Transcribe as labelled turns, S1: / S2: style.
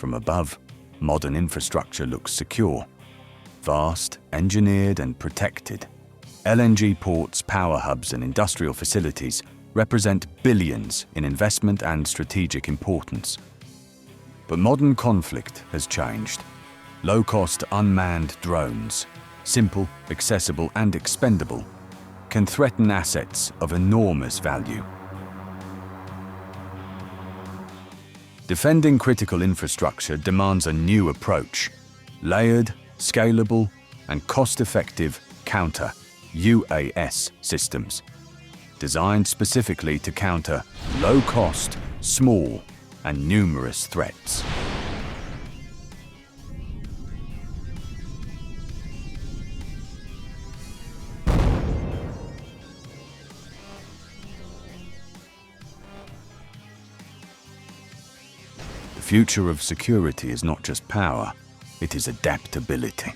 S1: From above, modern infrastructure looks secure. Vast, engineered and protected. LNG ports, power hubs and industrial facilities represent billions in investment and strategic importance. But modern conflict has changed. Low-cost unmanned drones, simple, accessible and expendable, can threaten assets of enormous value. Defending critical infrastructure demands a new approach: layered, scalable and cost-effective counter-UAS systems, designed specifically to counter low-cost, small and numerous threats. The future of security is not just power, it is adaptability.